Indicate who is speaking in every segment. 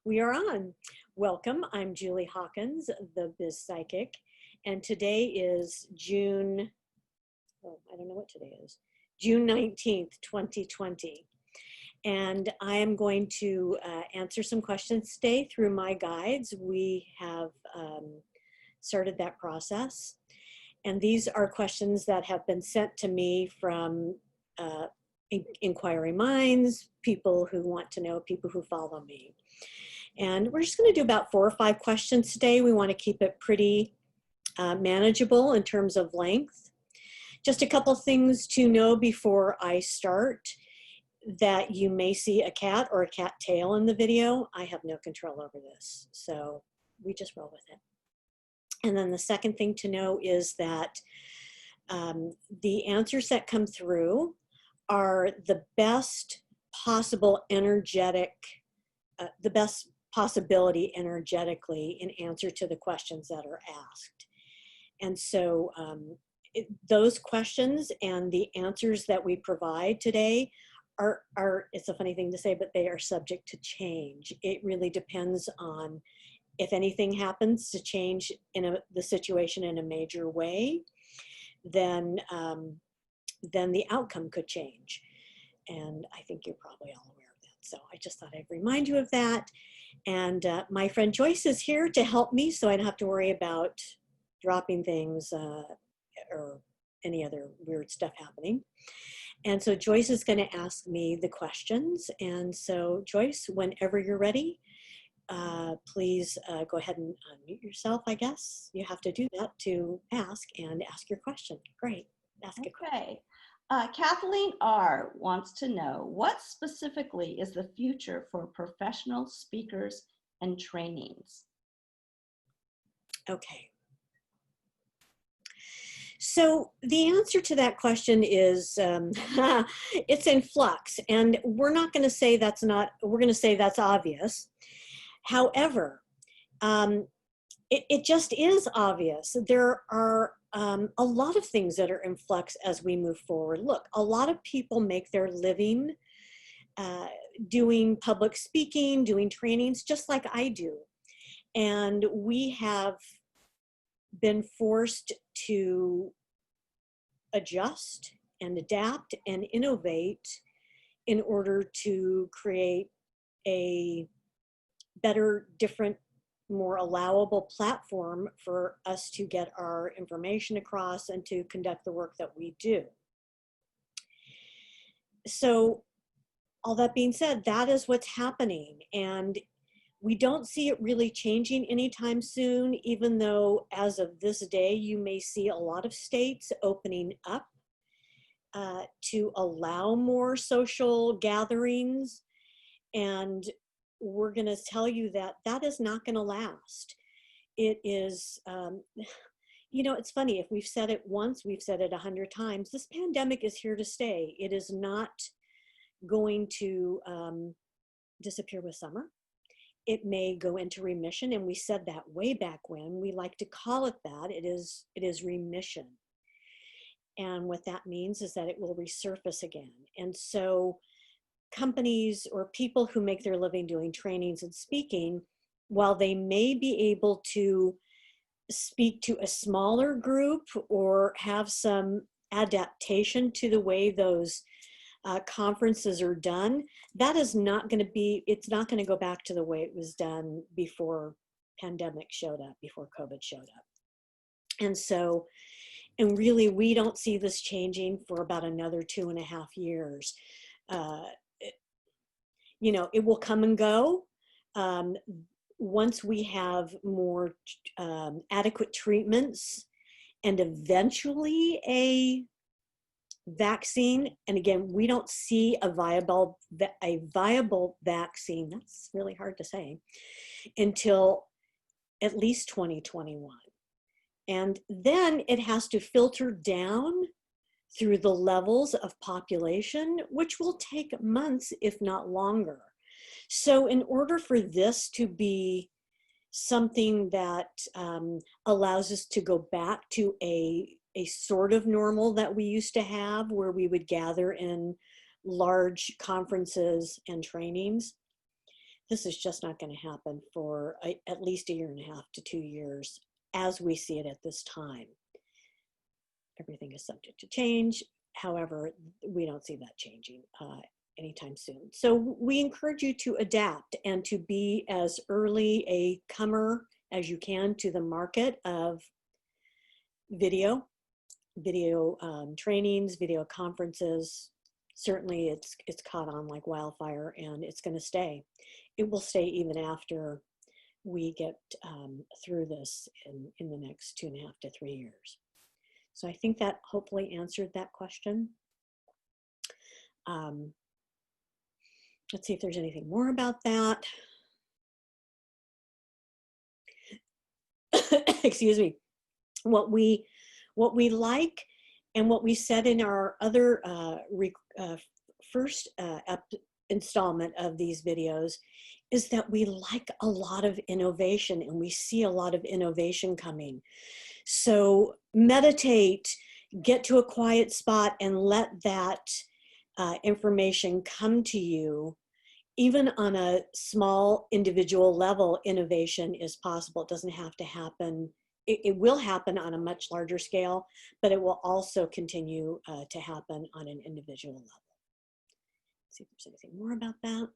Speaker 1: We are on. Welcome. I'm Julie Hawkins, the Biz Psychic, and today is June, I don't know what today is, June 19th, 2020. And I am going to answer some questions today through my guides. We have started that process. And these are questions that have been sent to me from inquiring minds, people who want to know, people who follow me. And we're just going to do about 4 or 5 questions today. We want to keep it pretty manageable in terms of length. Just a couple things to know before I start, that you may see a cat or a cat tail in the video. I have no control over this, so we just roll with it. And then the second thing to know is that the answers that come through are the best possible energetic, the best possibility energetically in answer to the questions that are asked. And so those questions and the answers that we provide today are, it's a funny thing to say, but they are subject to change. It really depends on if anything happens to change in the situation in a major way, then the outcome could change. And I think you're probably all aware of that. So I just thought I'd remind you of that. And my friend Joyce is here to help me, so I don't have to worry about dropping things or any other weird stuff happening. And so Joyce is going to ask me the questions. And so Joyce, whenever you're ready, please go ahead and unmute yourself, I guess. You have to do that to ask your question. Great. Ask a question.
Speaker 2: Okay. Kathleen R. wants to know, what specifically is the future for professional speakers and trainings?
Speaker 1: Okay. So the answer to that question is, it's in flux, and we're not going to say that's not, we're going to say that's obvious. However, it just is obvious. There are a lot of things that are in flux as we move forward. Look, a lot of people make their living doing public speaking, doing trainings, just like I do. And we have been forced to adjust and adapt and innovate in order to create a better, different, more allowable platform for us to get our information across and to conduct the work that we do. So all that being said, that is what's happening. And we don't see it really changing anytime soon, even though as of this day, you may see a lot of states opening up to allow more social gatherings. And we're going to tell you that that is not going to last. It is, you know, it's funny, if we've said it once, we've said it 100 times. This pandemic is here to stay. It is not going to disappear with summer. It may go into remission, and we said that way back when. We like to call it that. It is remission. And what that means is that it will resurface again. And so companies or people who make their living doing trainings and speaking, while they may be able to speak to a smaller group or have some adaptation to the way those conferences are done, that is not going to be, it's not going to go back to the way it was done before pandemic showed up, before COVID showed up. And so, and really, we don't see this changing for about another 2.5 years. You know, it will come and go. Once we have more adequate treatments and eventually a vaccine, and again, we don't see a viable vaccine, that's really hard to say, until at least 2021. And then it has to filter down through the levels of population, which will take months, if not longer. So in order for this to be something that allows us to go back to a sort of normal that we used to have, where we would gather in large conferences and trainings, this is just not going to happen for at least 1.5 to 2 years as we see it at this time. Everything is subject to change. However, we don't see that changing anytime soon. So we encourage you to adapt and to be as early a comer as you can to the market of video trainings, video conferences. Certainly it's caught on like wildfire, and it's going to stay. It will stay even after we get through this in the next 2.5 to 3 years. So I think that hopefully answered that question. Let's see if there's anything more about that. Excuse me. What we like, and what we said in our other first installment of these videos, is that we like a lot of innovation, and we see a lot of innovation coming. So meditate, get to a quiet spot, and let that information come to you. Even on a small individual level, innovation is possible. It doesn't have to happen. It will happen on a much larger scale, but it will also continue to happen on an individual level. Let's see if there's anything more about that.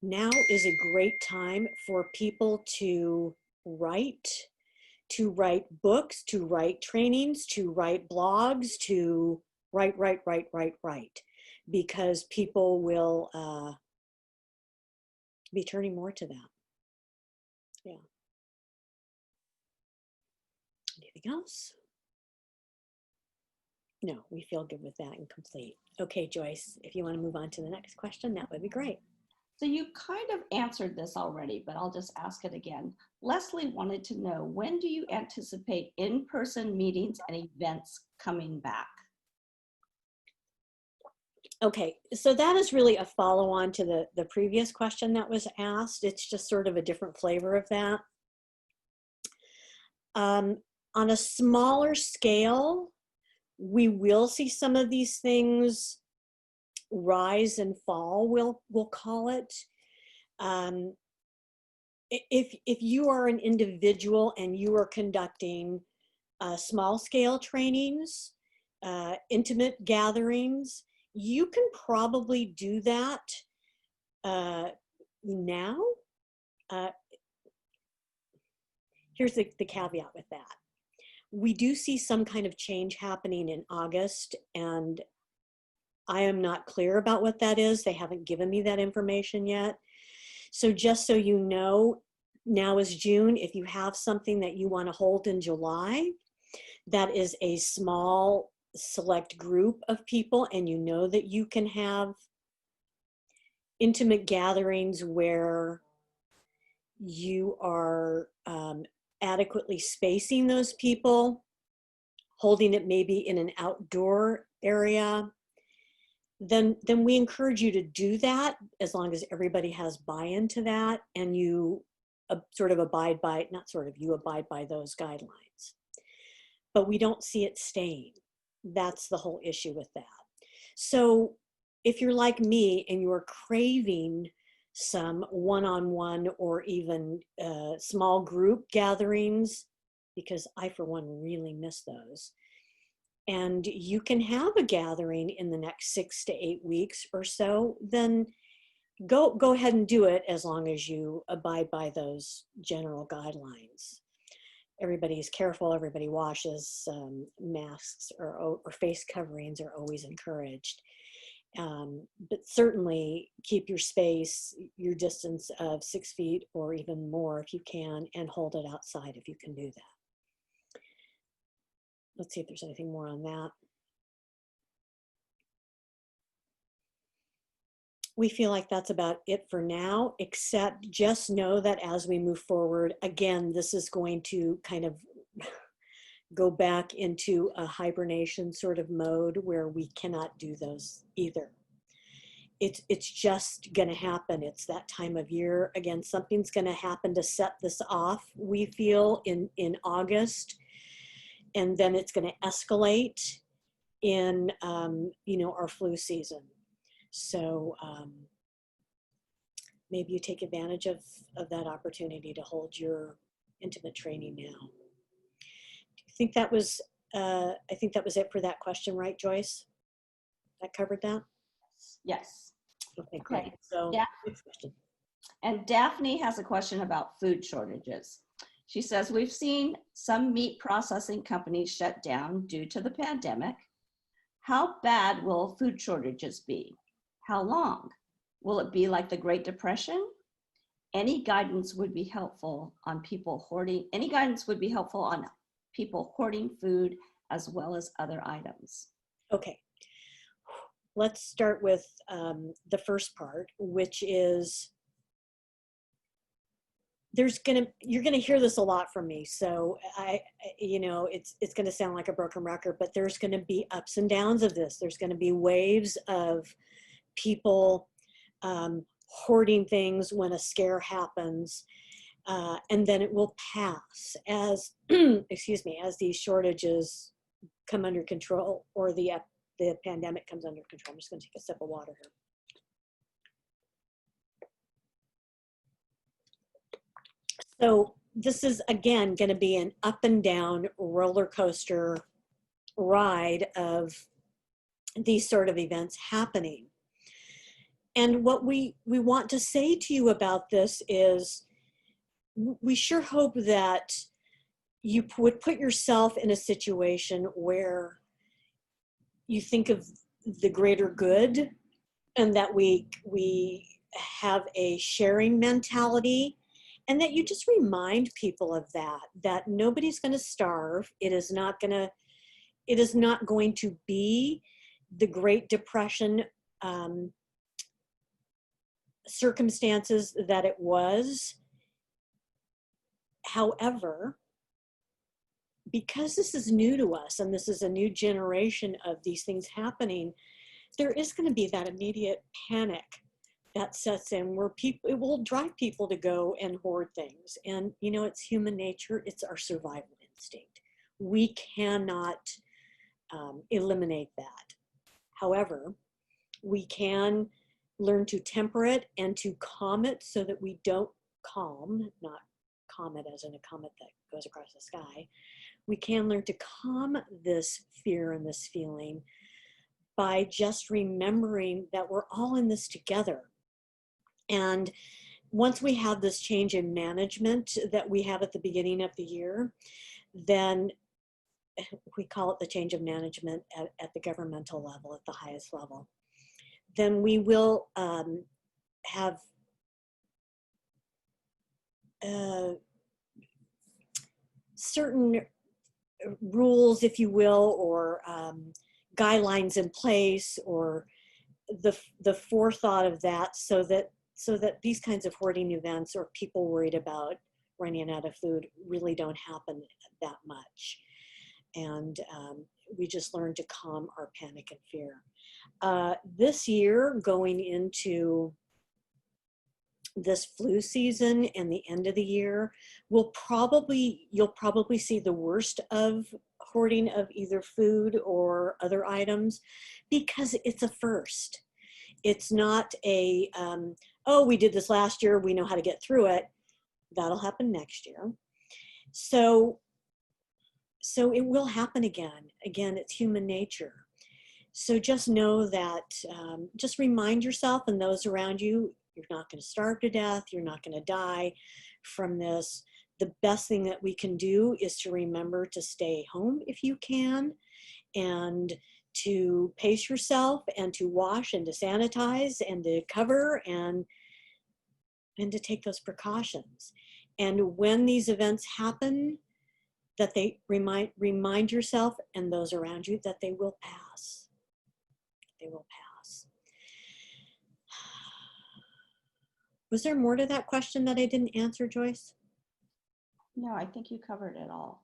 Speaker 1: Now is a great time for people to write books, to write trainings, to write blogs, to write, because people will be turning more to that. Yeah. Anything else? No, we feel good with that and complete. Okay, Joyce, if you want to move on to the next question, that would be great.
Speaker 2: So you kind of answered this already, but I'll just ask it again. Leslie wanted to know, when do you anticipate in-person meetings and events coming back?
Speaker 1: Okay, so that is really a follow-on to the previous question that was asked. It's just sort of a different flavor of that. On a smaller scale, we will see some of these things rise and fall, we'll call it. If you are an individual and you are conducting small scale trainings, intimate gatherings, you can probably do that now. Here's the caveat with that. We do see some kind of change happening in August, and I am not clear about what that is. They haven't given me that information yet. So just so you know, now is June. If you have something that you want to hold in July, that is a small select group of people, and you know that you can have intimate gatherings where you are adequately spacing those people, holding it maybe in an outdoor area, then we encourage you to do that, as long as everybody has buy-in to that and you sort of abide by, not sort of, you abide by those guidelines. But we don't see it staying. That's the whole issue with that. So if you're like me and you're craving some one-on-one or even small group gatherings, because I, for one, really miss those, and you can have a gathering in the next 6 to 8 weeks or so, then go ahead and do it, as long as you abide by those general guidelines. Everybody is careful, everybody washes, masks or face coverings are always encouraged. But certainly keep your space, your distance of 6 feet or even more if you can, and hold it outside if you can do that. Let's see if there's anything more on that. We feel like that's about it for now, except just know that as we move forward, again, this is going to kind of go back into a hibernation sort of mode where we cannot do those either. It's just going to happen. It's that time of year. Again, something's going to happen to set this off, we feel, in August. And then it's going to escalate. in, you know, our flu season. So maybe you take advantage of that opportunity to hold your intimate training now. I think that was, I think that was it for that question, right, Joyce? That covered that?
Speaker 2: Yes.
Speaker 1: Okay, great.
Speaker 2: Okay.
Speaker 1: So
Speaker 2: Yeah.
Speaker 1: next question.
Speaker 2: And Daphne has a question about food shortages. She says, we've seen some meat processing companies shut down due to the pandemic. How bad will food shortages be? How long? Will it be like the Great Depression? Any guidance would be helpful on people hoarding, any guidance would be helpful on people hoarding food as well as other items.
Speaker 1: Okay, let's start with the first part, which is you're gonna hear this a lot from me. So you know, it's gonna sound like a broken record, but there's gonna be ups and downs of this. There's gonna be waves of people hoarding things when a scare happens, and then it will pass as, excuse me, as these shortages come under control, or the pandemic comes under control. I'm just gonna take a sip of water here. So this is, again, going to be an up and down roller coaster ride of these sort of events happening. And what we want to say to you about this is, we sure hope that you would put yourself in a situation where you think of the greater good, and that we have a sharing mentality, and that you just remind people of that nobody's going to starve. It is not going to be the Great Depression circumstances that it was. However, because this is new to us and this is a new generation of these things happening, there is going to be that immediate panic that sets in, where people, it will drive people to go and hoard things. And, you know, it's human nature. It's our survival instinct. We cannot eliminate that. However, we can learn to temper it and to calm it, so that we don't not comet as in a comet that goes across the sky. We can learn to calm this fear and this feeling by just remembering that we're all in this together. And once we have this change in management that we have at the beginning of the year, then we call it the change of management at the governmental level, at the highest level, then we will have certain rules, if you will, or guidelines in place, or the forethought of that, so that these kinds of hoarding events, or people worried about running out of food, really don't happen that much. And we just learn to calm our panic and fear. This year, going into this flu season and the end of the year, you'll probably see the worst of hoarding of either food or other items, because it's a first. It's not a, oh, we did this last year, we know how to get through it. That'll happen next year. So it will happen again. Again, it's human nature. So just know that, just remind yourself and those around you, you're not going to starve to death. You're not going to die from this. The best thing that we can do is to remember to stay home if you can, and to pace yourself, and to wash, and to sanitize, and to cover, and to take those precautions. And when these events happen, that they remind yourself and those around you that they will pass. They will pass. Was there more to that question that I didn't answer, Joyce?
Speaker 2: No, I think you covered it all.